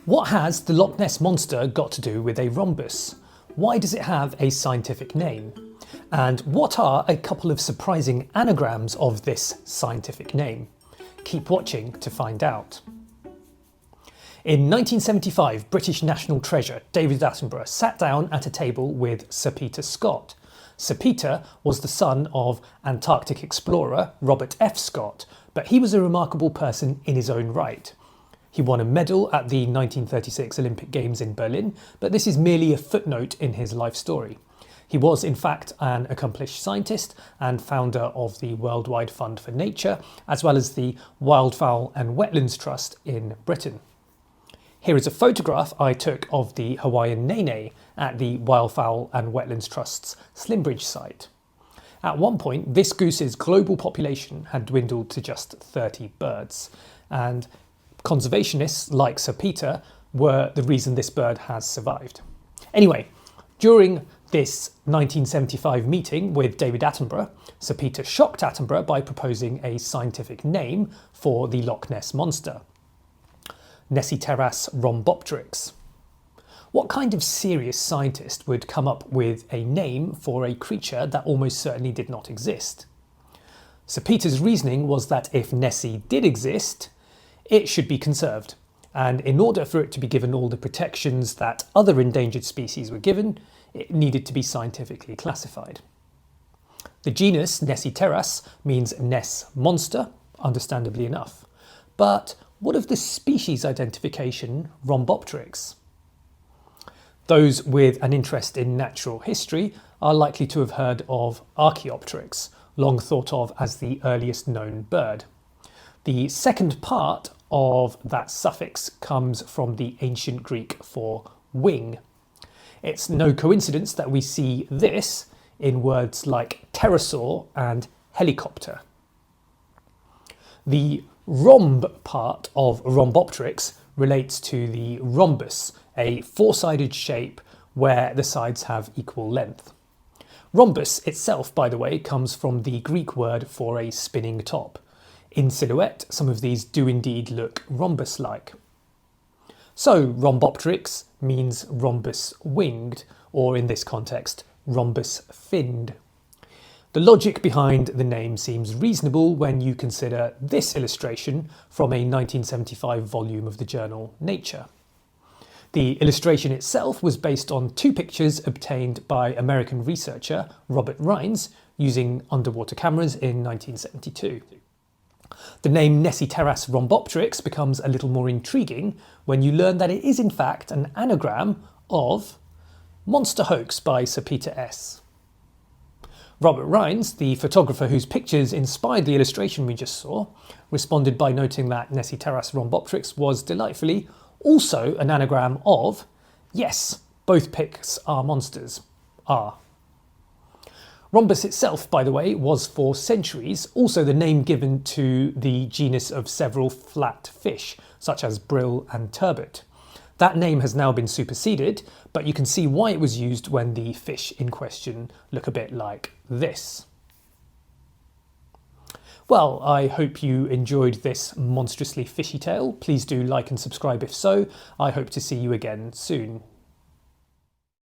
What has the Loch Ness Monster got to do with a rhombus? Why does it have a scientific name? And what are a couple of surprising anagrams of this scientific name? Keep watching to find out. In 1975, British national treasure David Attenborough sat down at a table with Sir Peter Scott. Sir Peter was the son of Antarctic explorer Robert F. Scott, but he was a remarkable person in his own right. He won a medal at the 1936 Olympic Games in Berlin, but this is merely a footnote in his life story. He was in fact an accomplished scientist and founder of the Worldwide Fund for Nature, as well as the Wildfowl and Wetlands Trust in Britain. Here is a photograph I took of the Hawaiian nene at the Wildfowl and Wetlands Trust's Slimbridge site. At one point, this goose's global population had dwindled to just 30 birds, and conservationists like Sir Peter were the reason this bird has survived. Anyway, during this 1975 meeting with David Attenborough, Sir Peter shocked Attenborough by proposing a scientific name for the Loch Ness Monster: Nessiteras rhombopteryx. What kind of serious scientist would come up with a name for a creature that almost certainly did not exist? Sir Peter's reasoning was that if Nessie did exist, it should be conserved, and in order for it to be given all the protections that other endangered species were given, it needed to be scientifically classified. The genus Nessiteras means Ness Monster, understandably enough. But what of the species identification Rhombopteryx? Those with an interest in natural history are likely to have heard of Archaeopteryx, long thought of as the earliest known bird. The second part of that suffix comes from the ancient Greek for wing. It's no coincidence that we see this in words like pterosaur and helicopter. The rhomb part of Rhombopteryx relates to the rhombus, a four-sided shape where the sides have equal length. Rhombus itself, by the way, comes from the Greek word for a spinning top. In silhouette, some of these do indeed look rhombus-like. So Rhombopteryx means rhombus-winged, or in this context, rhombus-finned. The logic behind the name seems reasonable when you consider this illustration from a 1975 volume of the journal Nature. The illustration itself was based on two pictures obtained by American researcher Robert Rines using underwater cameras in 1972. The name Nessiteras rhombopteryx becomes a little more intriguing when you learn that it is in fact an anagram of Monster Hoax by Sir Peter S. Robert Rines, the photographer whose pictures inspired the illustration we just saw, responded by noting that Nessiteras rhombopteryx was delightfully also an anagram of, yes, both pics are monsters, are. Rhombus itself, by the way, was for centuries also the name given to the genus of several flat fish, such as brill and turbot. That name has now been superseded, but you can see why it was used when the fish in question look a bit like this. Well, I hope you enjoyed this monstrously fishy tale. Please do like and subscribe if so. I hope to see you again soon.